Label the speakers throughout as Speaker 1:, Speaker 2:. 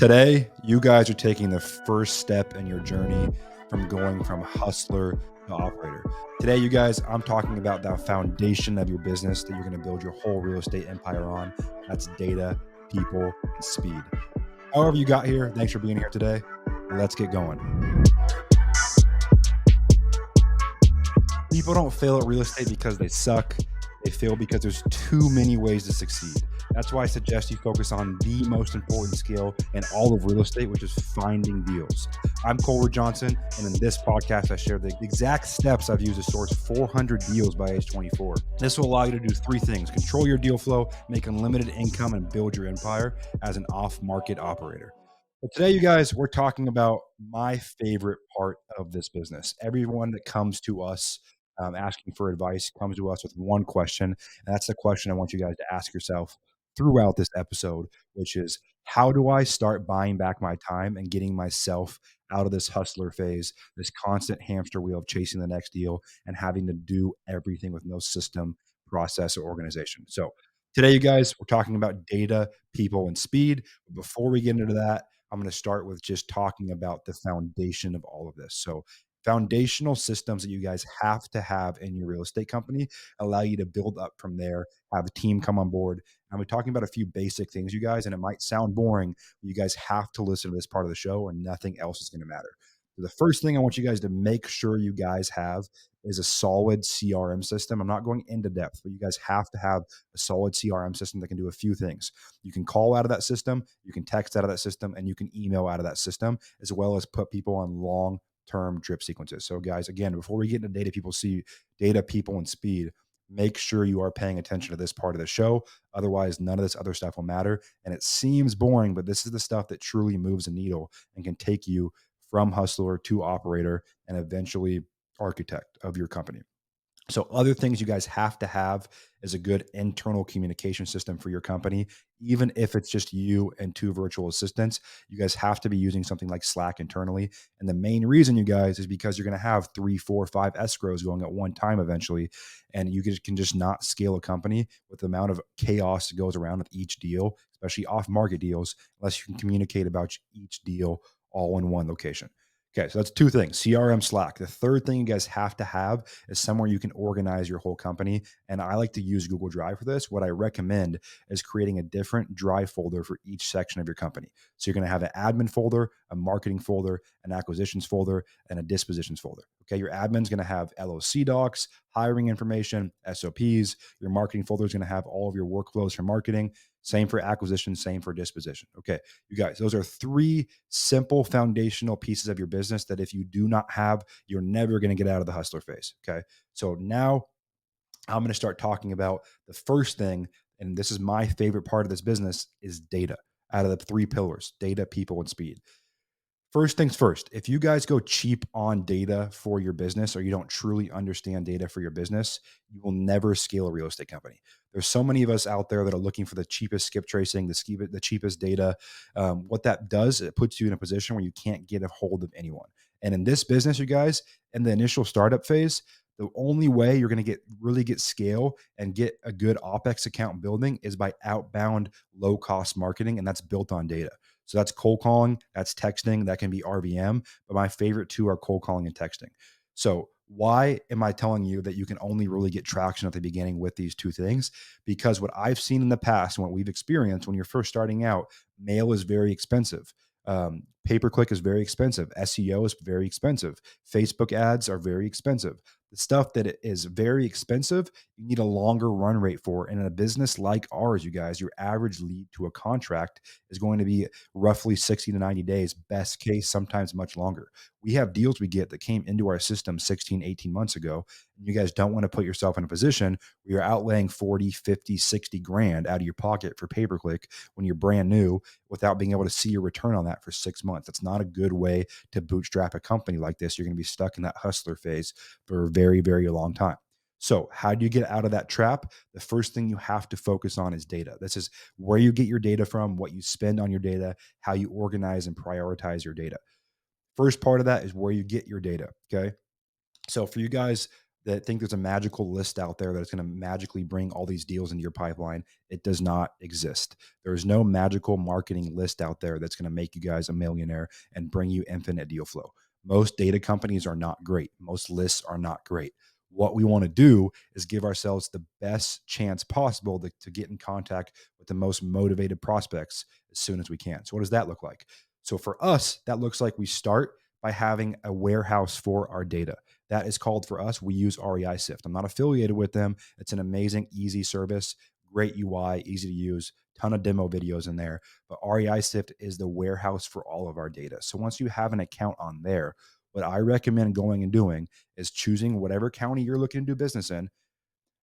Speaker 1: Today, you guys are taking the first step in your journey from going from hustler to operator. Today, you guys, I'm talking about the foundation of your business that you're going to build your whole real estate empire on. That's data, people, and speed. However, you got here, thanks for being here today. Let's get going. People don't fail at real estate because they suck. They fail because there's too many ways to succeed. That's why I suggest you focus on the most important skill in all of real estate, which is finding deals. I'm Ruud-Johnson, and in this podcast, I share the exact steps I've used to source 400 deals by age 24. This will allow you to do three things: control your deal flow, make unlimited income, and build your empire as an off-market operator. But today, you guys, we're talking about my favorite part of this business. Everyone that comes to us asking for advice comes to us with one question. And that's the question I want you guys to ask yourself throughout this episode, which is, how do I start buying back my time and getting myself out of this hustler phase, this constant hamster wheel of chasing the next deal and having to do everything with no system, process, or organization? So today, you guys, we're talking about data, people, and speed. But before we get into that, I'm going to start with just talking about the foundation of all of this. So foundational systems that you guys have to have in your real estate company allow you to build up from there, have a team come on board. And we're talking about a few basic things, you guys, and it might sound boring, but you guys have to listen to this part of the show or nothing else is going to matter. So the first thing I want you guys to make sure you guys have is a solid CRM system. I'm not going into depth, but you guys have to have a solid CRM system that can do a few things. You can call out of that system, you can text out of that system, and you can email out of that system, as well as put people on long-term drip sequences. So guys, again, before we get into data, people, and speed, make sure you are paying attention to this part of the show. Otherwise, none of this other stuff will matter. And it seems boring, but this is the stuff that truly moves a needle and can take you from hustler to operator and eventually architect of your company. So other things you guys have to have is a good internal communication system for your company. Even if it's just you and two virtual assistants, you guys have to be using something like Slack internally. And the main reason, you guys, is because you're going to have 3, 4, 5 escrows going at one time eventually. And you can just not scale a company with the amount of chaos that goes around with each deal, especially off market deals, unless you can communicate about each deal all in one location. Okay, so that's two things: CRM, Slack. The third thing you guys have to have is somewhere you can organize your whole company. And I like to use Google Drive for this. What I recommend is creating a different Drive folder for each section of your company. So you're going to have an admin folder, a marketing folder, an acquisitions folder, and a dispositions folder. Okay, your admin's going to have LOC docs, hiring information, SOPs. Your marketing folder is going to have all of your workflows for marketing. Same for acquisition, same for disposition. Okay, you guys, those are three simple foundational pieces of your business that if you do not have, you're never going to get out of the hustler phase. Okay, so now I'm going to start talking about the first thing, and this is my favorite part of this business, is data. Out of the three pillars: data, people, and speed. First things first, if you guys go cheap on data for your business, or you don't truly understand data for your business, you will never scale a real estate company. There's so many of us out there that are looking for the cheapest skip tracing, the cheapest data. What that does, it puts you in a position where you can't get a hold of anyone. And in this business, you guys, in the initial startup phase, the only way you're going to really get scale and get a good OpEx account building is by outbound low cost marketing. And that's built on data. So that's cold calling, that's texting, that can be RVM, but my favorite two are cold calling and texting. So why am I telling you that you can only really get traction at the beginning with these two things? Because what I've seen in the past, and what we've experienced when you're first starting out, mail is very expensive. Pay-per-click is very expensive. SEO is very expensive. Facebook ads are very expensive. The stuff that is very expensive, you need a longer run rate for. And in a business like ours, you guys, your average lead to a contract is going to be roughly 60 to 90 days, best case, sometimes much longer. We have deals we get that came into our system 16, 18 months ago. And you guys don't want to put yourself in a position where you're outlaying 40, 50, 60 grand out of your pocket for pay-per-click when you're brand new without being able to see your return on that for 6 months. That's not a good way to bootstrap a company like this. You're going to be stuck in that hustler phase for a very, very long time. So how do you get out of that trap? The first thing you have to focus on is data. This is where you get your data from, what you spend on your data, how you organize and prioritize your data. First part of that is where you get your data. Okay. So for you guys, that think there's a magical list out there that's going to magically bring all these deals into your pipeline. It does not exist. There's no magical marketing list out there that's going to make you guys a millionaire and bring you infinite deal flow. Most data companies are not great. Most lists are not great. What we want to do is give ourselves the best chance possible to get in contact with the most motivated prospects as soon as we can. So, what does that look like? So, for us, that looks like we start by having a warehouse for our data. That is called, for us, we use REI Sift. I'm not affiliated with them. It's an amazing, easy service, great UI, easy to use, ton of demo videos in there. But REI Sift is the warehouse for all of our data. So once you have an account on there, what I recommend going and doing is choosing whatever county you're looking to do business in,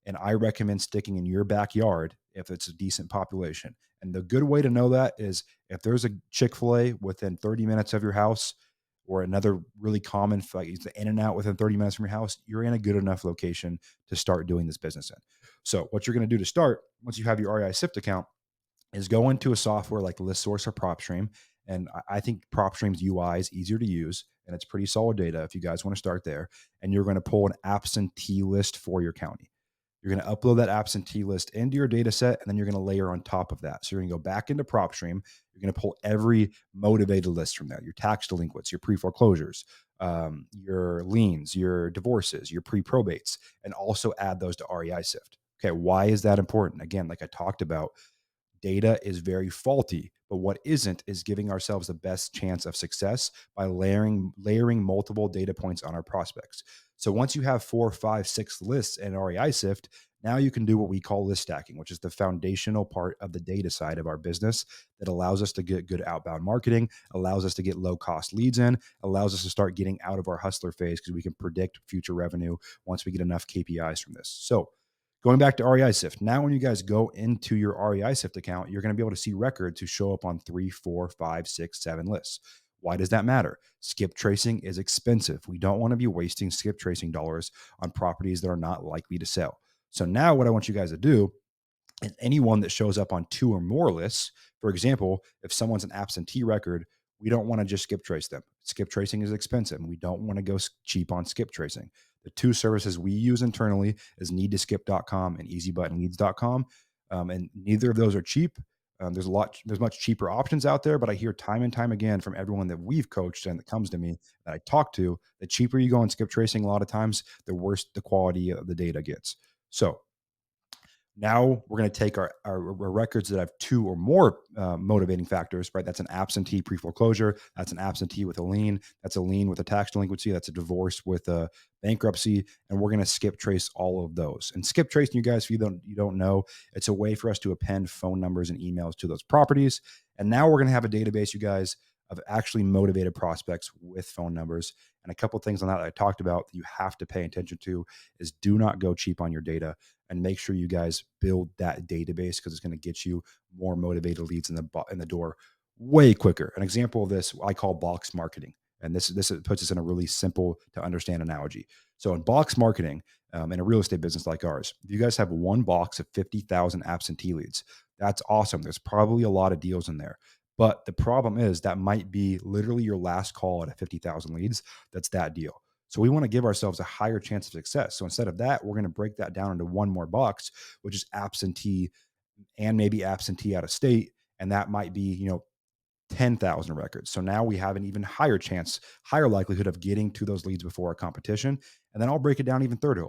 Speaker 1: and I recommend sticking in your backyard if it's a decent population. And the good way to know that is if there's a Chick-fil-A within 30 minutes of your house, or another really common, like it's the In-N-Out within 30 minutes from your house, you're in a good enough location to start doing this business in. So what you're going to do to start, once you have your REI SIFT account, is go into a software like ListSource or PropStream. And I think PropStream's UI is easier to use and it's pretty solid data if you guys want to start there. And you're going to pull an absentee list for your county. You're going to upload that absentee list into your data set, and then you're going to layer on top of that. So you're going to go back into PropStream. You're going to pull every motivated list from there, your tax delinquents, your pre-foreclosures, your liens, your divorces, your pre-probates, and also add those to REI Sift. Okay, why is that important? Again, like I talked about, data is very faulty, but what isn't is giving ourselves the best chance of success by layering multiple data points on our prospects. So once you have 4, 5, 6 lists in REI Sift, now you can do what we call list stacking, which is the foundational part of the data side of our business that allows us to get good outbound marketing, allows us to get low cost leads in, allows us to start getting out of our hustler phase because we can predict future revenue once we get enough KPIs from this. So going back to REI Sift, now when you guys go into your REI Sift account, you're going to be able to see records who show up on 3, 4, 5, 6, 7 lists. Why does that matter? Skip tracing is expensive. We don't want to be wasting skip tracing dollars on properties that are not likely to sell. So now what I want you guys to do, and anyone that shows up on 2 or more lists, for example, if someone's an absentee record, we don't want to just skip trace them. Skip tracing is expensive, and we don't want to go cheap on skip tracing. The 2 services we use internally is needtoskip.com and easybuttonleads.com. And neither of those are cheap. There's much cheaper options out there, but I hear time and time again from everyone that we've coached and that comes to me that I talk to, the cheaper you go on skip tracing, a lot of times, the worse the quality of the data gets. So now we're going to take our records that have 2 or more motivating factors, right? That's an absentee pre-foreclosure. That's an absentee with a lien. That's a lien with a tax delinquency. That's a divorce with a bankruptcy. And we're going to skip trace all of those. And skip tracing, you guys, if you don't know, it's a way for us to append phone numbers and emails to those properties. And now we're going to have a database, you guys, of actually motivated prospects with phone numbers. And a couple of things on that I talked about that you have to pay attention to is do not go cheap on your data, and make sure you guys build that database because it's going to get you more motivated leads in the door way quicker. An example of this I call box marketing, and this puts us in a really simple to understand analogy. So in box marketing, in a real estate business like ours, if you guys have one box of 50,000 absentee leads, that's awesome. There's probably a lot of deals in there. But the problem is that might be literally your last call at a 50,000 leads. That's that deal. So we want to give ourselves a higher chance of success. So instead of that, we're going to break that down into one more box, which is absentee and maybe absentee out of state. And that might be, 10,000 records. So now we have an even higher chance, higher likelihood of getting to those leads before our competition. And then I'll break it down even further.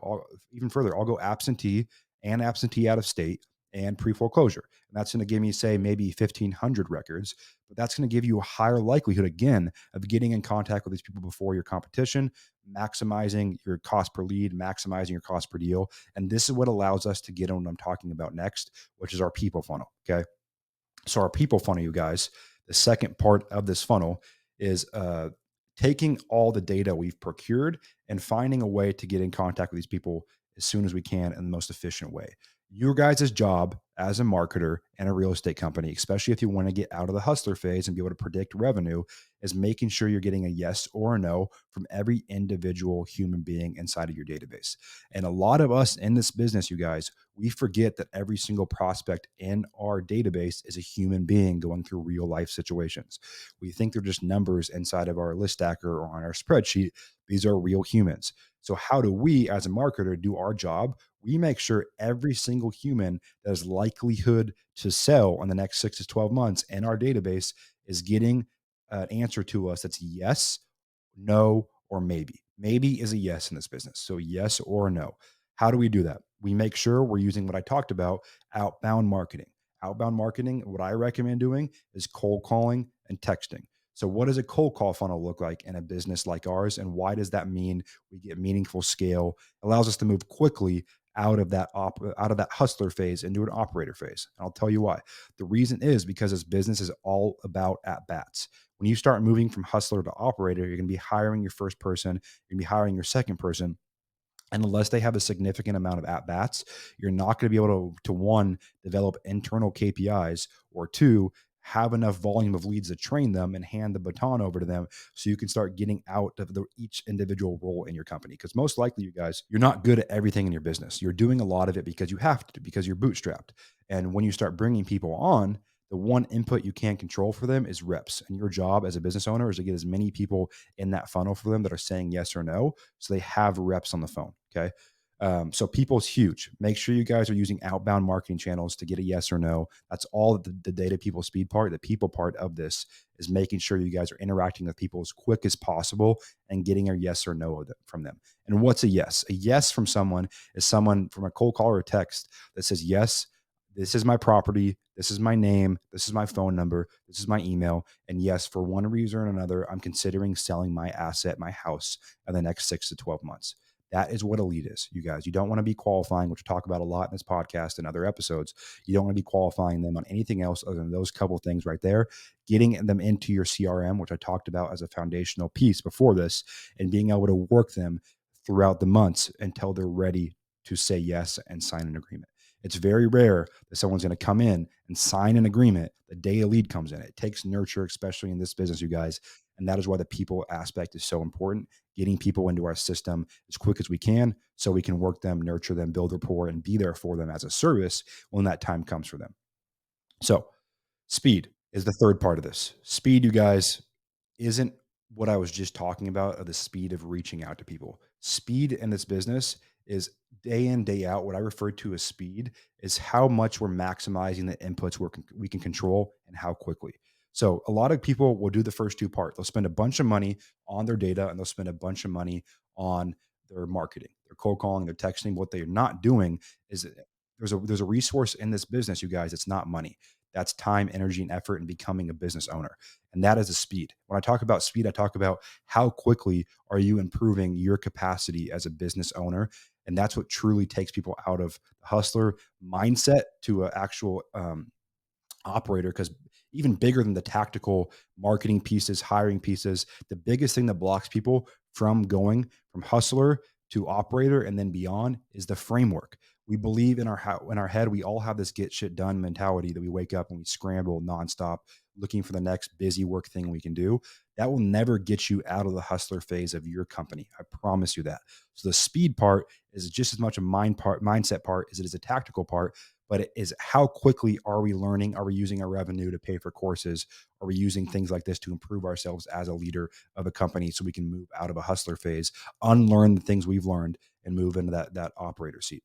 Speaker 1: I'll go absentee and absentee out of state and pre-foreclosure. And that's going to give me, say, maybe 1,500 records, but that's going to give you a higher likelihood again of getting in contact with these people before your competition, maximizing your cost per lead, maximizing your cost per deal. And this is what allows us to get on what I'm talking about next, which is our people funnel. Okay. So our people funnel, you guys, the second part of this funnel is taking all the data we've procured and finding a way to get in contact with these people as soon as we can in the most efficient way. Your guys' job as a marketer in a real estate company, especially if you want to get out of the hustler phase and be able to predict revenue, is making sure you're getting a yes or a no from every individual human being inside of your database. And a lot of us in this business, you guys, we forget that every single prospect in our database is a human being going through real life situations. We think they're just numbers inside of our list stacker or on our spreadsheet. These are real humans. So, how do we, as a marketer, do our job? We make sure every single human that has likelihood to sell in the next 6 to 12 months in our database is getting an answer to us that's yes, no, or maybe. Maybe is a yes in this business. So yes or no. How do we do that? We make sure we're using what I talked about, outbound marketing. Outbound marketing, what I recommend doing is cold calling and texting. So what does a cold call funnel look like in a business like ours? And why does that mean we get meaningful scale? It allows us to move quickly out of that hustler phase into an operator phase. And I'll tell you why. The reason is because this business is all about at bats. When you start moving from hustler to operator, you're going to be hiring your first person, you're going to be hiring your second person. And unless they have a significant amount of at bats, you're not going to be able to one, develop internal KPIs, or two, have enough volume of leads to train them and hand the baton over to them so you can start getting out of each individual role in your company. Because most likely, you guys, you're not good at everything in your business. You're doing a lot of it because you have to, because you're bootstrapped. And when you start bringing people on, the one input you can't control for them is reps. And your job as a business owner is to get as many people in that funnel for them that are saying yes or no, so they have reps on the phone. Okay. So people's huge. Make sure you guys are using outbound marketing channels to get a yes or no. That's all the data people speed part. The people part of this is making sure you guys are interacting with people as quick as possible and getting a yes or no from them. And what's a yes? A yes from someone is someone from a cold call or a text that says, yes, this is my property. This is my name. This is my phone number. This is my email. And yes, for one reason or another, I'm considering selling my asset, my house, in the next 6 to 12 months. That is what a lead is, you guys. You don't want to be qualifying, which we talk about a lot in this podcast and other episodes. You don't want to be qualifying them on anything else other than those couple of things right there. Getting them into your CRM, which I talked about as a foundational piece before this, and being able to work them throughout the months until they're ready to say yes and sign an agreement. It's very rare that someone's going to come in and sign an agreement the day a lead comes in. It takes nurture, especially in this business, you guys. And that is why the people aspect is so important. Getting people into our system as quick as we can so we can work them, nurture them, build rapport, and be there for them as a service when that time comes for them. So, speed is the third part of this. Speed, you guys, isn't what I was just talking about of the speed of reaching out to people. Speed in this business is day in, day out. What I refer to as speed is how much we're maximizing the inputs we can control and how quickly. So a lot of people will do the first two parts. They'll spend a bunch of money on their data and they'll spend a bunch of money on their marketing, their cold calling, their texting. What they're not doing is there's a resource in this business, you guys. It's not money. That's time, energy, and effort in becoming a business owner. And that is the speed. When I talk about speed, I talk about how quickly are you improving your capacity as a business owner. And that's what truly takes people out of the hustler mindset to an actual operator. Because even bigger than the tactical marketing pieces, hiring pieces, the biggest thing that blocks people from going from hustler to operator and then beyond is the framework. We believe in our head, we all have this get shit done mentality that we wake up and we scramble nonstop looking for the next busy work thing we can do. That will never get you out of the hustler phase of your company. I promise you that. So the speed part is just as much a mindset part as it is a tactical part, but it is how quickly are we learning? Are we using our revenue to pay for courses? Are we using things like this to improve ourselves as a leader of a company so we can move out of a hustler phase, unlearn the things we've learned, and move into that operator seat?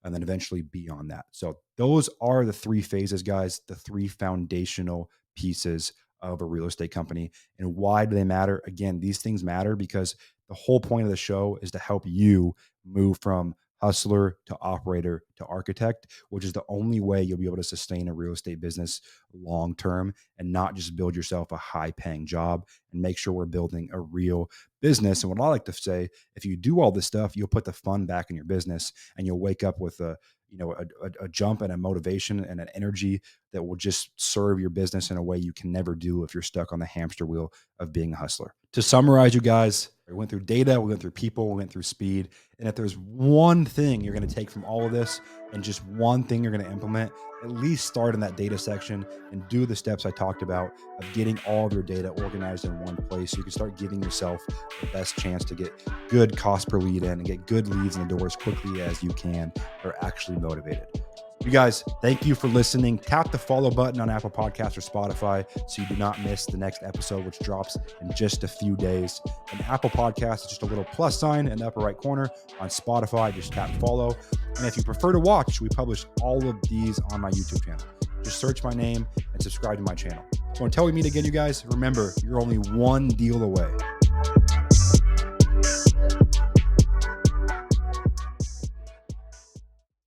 Speaker 1: And then eventually beyond that. So those are the three phases, guys, the three foundational pieces of a real estate company. And why do they matter? Again, these things matter because the whole point of the show is to help you move from hustler to operator to architect, which is the only way you'll be able to sustain a real estate business long term and not just build yourself a high paying job, and make sure we're building a real business. And what I like to say, if you do all this stuff, you'll put the fun back in your business and you'll wake up with a jump and a motivation and an energy that will just serve your business in a way you can never do if you're stuck on the hamster wheel of being a hustler. To summarize, you guys, we went through data, we went through people, we went through speed. And if there's one thing you're going to take from all of this and just one thing you're going to implement, at least start in that data section and do the steps I talked about of getting all of your data organized in one place so you can start giving yourself the best chance to get good cost per lead in and get good leads in the door as quickly as you can that are actually motivated. You guys, thank you for listening. Tap the follow button on Apple Podcasts or Spotify so you do not miss the next episode, which drops in just a few days. And Apple Podcasts is just a little plus sign in the upper right corner. On Spotify, just tap follow. And if you prefer to watch, we publish all of these on my YouTube channel. Just search my name and subscribe to my channel. So until we meet again, you guys, remember, you're only one deal away